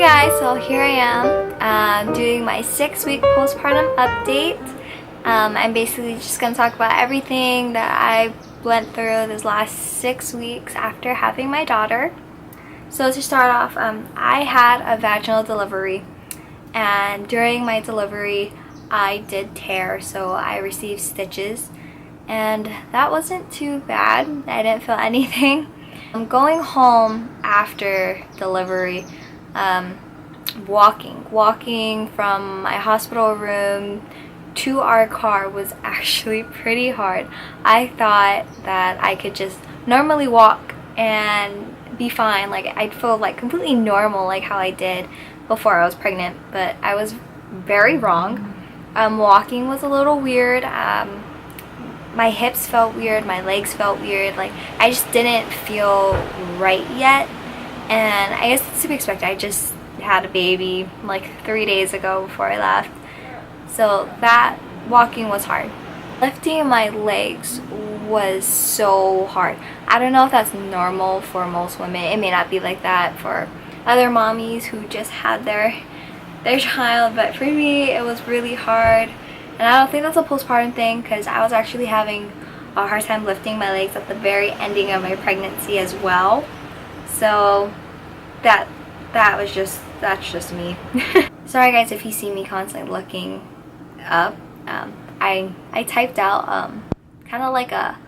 guys, so here I am doing my 6-week postpartum update. I'm basically just going to talk about everything that I went through this last 6 weeks after having my daughter. So to start off, I had a vaginal delivery, and during my delivery I did tear, so I received stitches, and that wasn't too bad. I didn't feel anything. Going home after delivery, walking from my hospital room to our car was actually pretty hard. I thought that I could just normally walk and be fine, like I'd feel like completely normal like how I did before I was pregnant, but I was very wrong. Walking was a little weird. My hips felt weird, my legs felt weird, like I just didn't feel right yet, and I guess it's to be expected. I just had a baby like 3 days ago before I left, so that walking was hard. Lifting my legs was so hard. I don't know if that's normal for most women. It may not be like that for other mommies who just had their child, but for me it was really hard. And I don't think that's a postpartum thing, because I was actually having a hard time lifting my legs at the very ending of my pregnancy as well. So that's just me. Sorry guys if you see me constantly looking up. I typed out kind of like a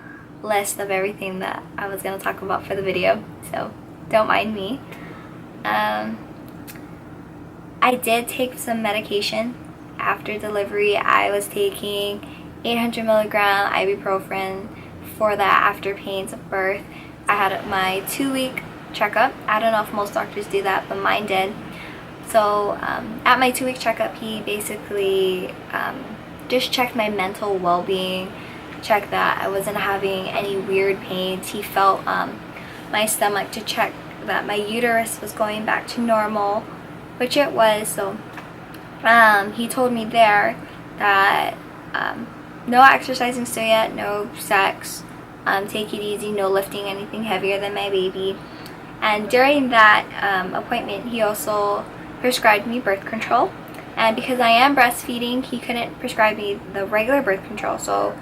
list of everything that I was going to talk about for the video, so don't mind me. I did take some medication. After delivery, I was taking 800 milligram ibuprofen for that after pains of birth. I had my 2-week checkup. I don't know if most doctors do that, but mine did. So at my 2-week checkup, he basically just checked my mental well-being, checked that I wasn't having any weird pains. He felt my stomach to check that my uterus was going back to normal, which it was. So he told me there that no exercising still yet, no sex, take it easy, no lifting anything heavier than my baby. And during that appointment, he also prescribed me birth control. And because I am breastfeeding, he couldn't prescribe me the regular birth control, so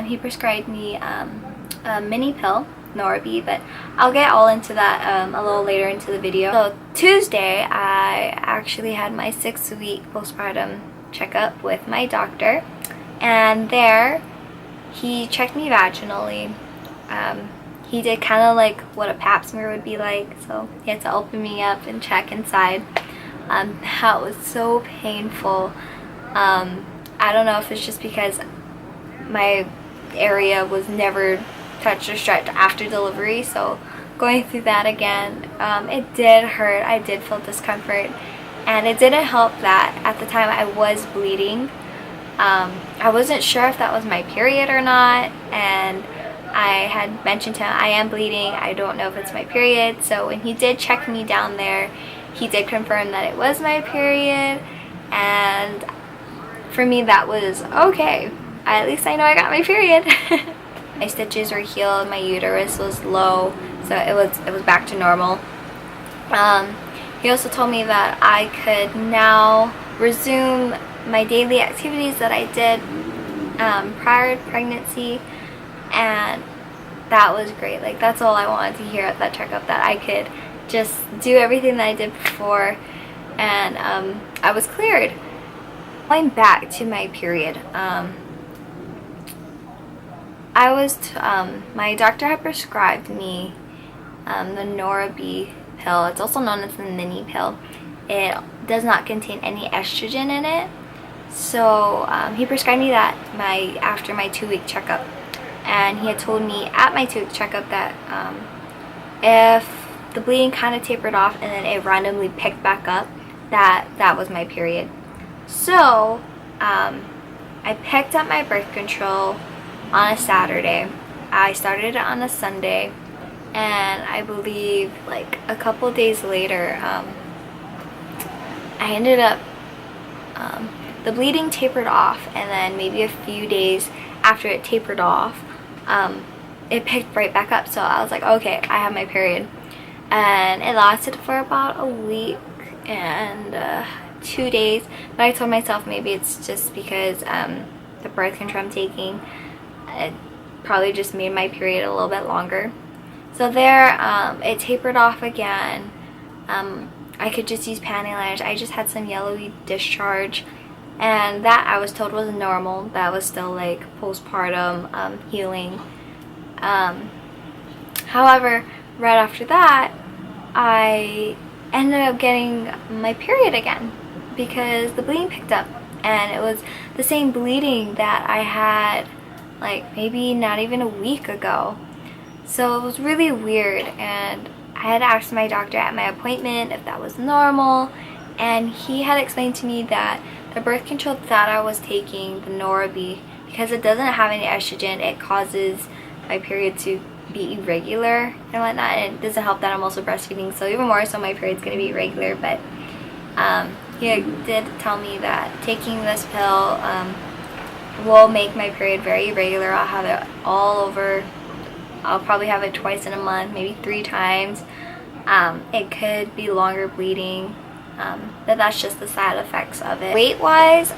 he prescribed me a mini pill, Norby, but I'll get all into that a little later into the video. So Tuesday, I actually had my 6-week postpartum checkup with my doctor, and there he checked me vaginally. He did kind of like what a pap smear would be like, so he had to open me up and check inside. That was so painful. I don't know if it's just because my area was never touched or stretched after delivery, so going through that again, it did hurt. I did feel discomfort, and it didn't help that at the time I was bleeding. I wasn't sure if that was my period or not, and I had mentioned to him I am bleeding, I don't know if it's my period. So when he did check me down there, he did confirm that it was my period, and for me that was okay. At least I know I got my period. My stitches were healed, my uterus was low, so it was back to normal. He also told me that I could now resume my daily activities that I did prior to pregnancy, and that was great. Like, that's all I wanted to hear at that checkup, that I could just do everything that I did before, and I was cleared. Going back to my period, my doctor had prescribed me the Norby pill. It's also known as the mini pill. It does not contain any estrogen in it. So he prescribed me that after my 2-week checkup. And he had told me at my 2-week checkup that if the bleeding kind of tapered off and then it randomly picked back up, that was my period. So I picked up my birth control on a Saturday. I started it on a Sunday, and I believe like a couple days later, I ended up, the bleeding tapered off, and then maybe a few days after it tapered off, it picked right back up. So I was like, okay, I have my period. And it lasted for about a week, and 2 days, but I told myself maybe it's just because the birth control I'm taking, it probably just made my period a little bit longer. So there, it tapered off again. I could just use panty liners. I just had some yellowy discharge, and that I was told was normal. That was still like postpartum healing. However, right after that, I ended up getting my period again because the bleeding picked up, and it was the same bleeding that I had like maybe not even a week ago. So it was really weird, and I had asked my doctor at my appointment if that was normal, and he had explained to me that the birth control that I was taking, the Norabi, because it doesn't have any estrogen, it causes my period to be irregular and whatnot, and it doesn't help that I'm also breastfeeding, so even more so my period's going to be irregular. But he did tell me that taking this pill will make my period very irregular. I'll have it all over. I'll probably have it twice in a month, maybe 3 times. It could be longer bleeding, but that's just the side effects of it. Weight wise,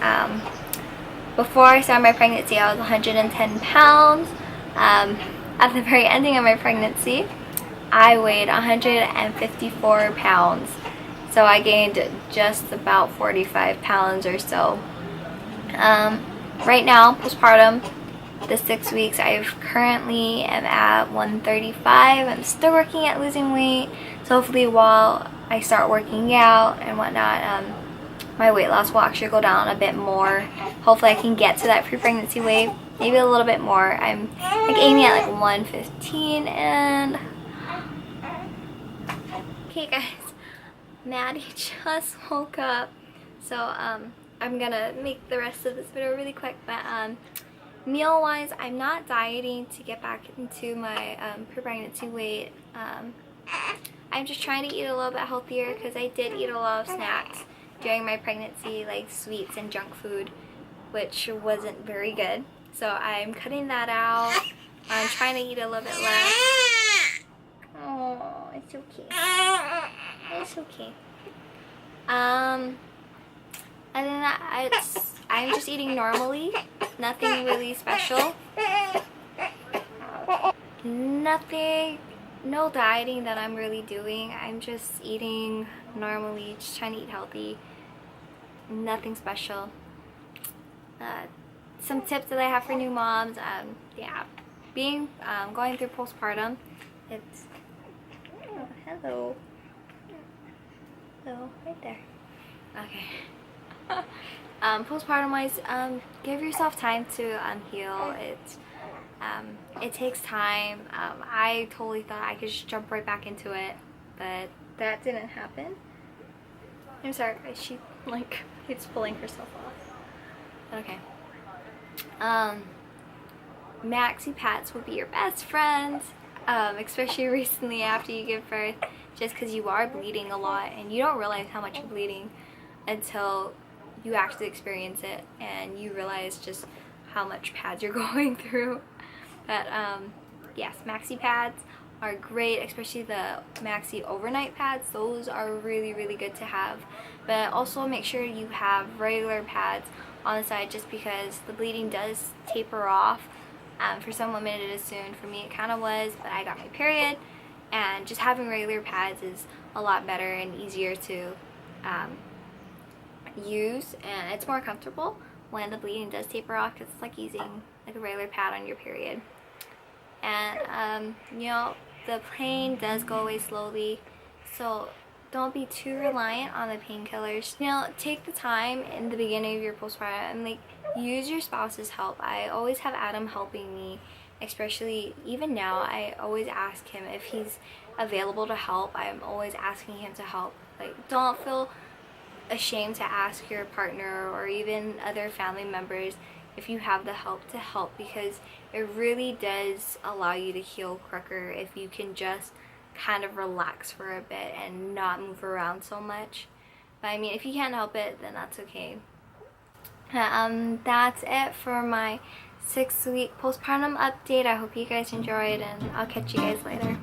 before I started my pregnancy, I was 110 pounds. At the very ending of my pregnancy, I weighed 154 pounds. So I gained just about 45 pounds or so. Right now, postpartum, the 6 weeks, I currently am at 135. I'm still working at losing weight. So hopefully while I start working out and whatnot, my weight loss will actually go down a bit more. Hopefully I can get to that pre-pregnancy weight, maybe a little bit more. I'm like aiming at like 115. And okay guys, Maddie just woke up, so I'm gonna make the rest of this video really quick. But meal wise, I'm not dieting to get back into my pre-pregnancy weight. I'm just trying to eat a little bit healthier because I did eat a lot of snacks during my pregnancy, like sweets and junk food, which wasn't very good. So I'm cutting that out. I'm trying to eat a little bit less. Oh, it's okay. It's okay. Other than that, I'm just eating normally. Nothing really special. No dieting that I'm really doing. I'm just eating normally, just trying to eat healthy. Nothing special. Some tips that I have for new moms. Yeah, going through postpartum. It's hello, right there. Okay. Postpartum wise, give yourself time to heal. It takes time. I totally thought I could just jump right back into it, but that didn't happen. I'm sorry, she like keeps pulling herself off. Okay. Maxi pads will be your best friends, especially recently after you give birth, just because you are bleeding a lot and you don't realize how much you're bleeding until you actually experience it and you realize just how much pads you're going through. But yes, maxi pads are great, especially the maxi overnight pads. Those are really, really good to have. But also make sure you have regular pads on the side, just because the bleeding does taper off. For some women it is soon. For me it kind of was, but I got my period, and just having regular pads is a lot better and easier to use, and it's more comfortable when the bleeding does taper off, because it's like using like a regular pad on your period. And you know, the pain does go away slowly, so don't be too reliant on the painkillers. You know, take the time in the beginning of your postpartum and like use your spouse's help. I always have Adam helping me, especially even now. I always ask him if he's available to help. I'm always asking him to help. Like, don't feel ashamed to ask your partner or even other family members if you have the help to help, because it really does allow you to heal quicker if you can just kind of relax for a bit and not move around so much. But I mean, if you can't help it, then that's okay. That's it for my 6-week postpartum update. I hope you guys enjoyed, and I'll catch you guys later.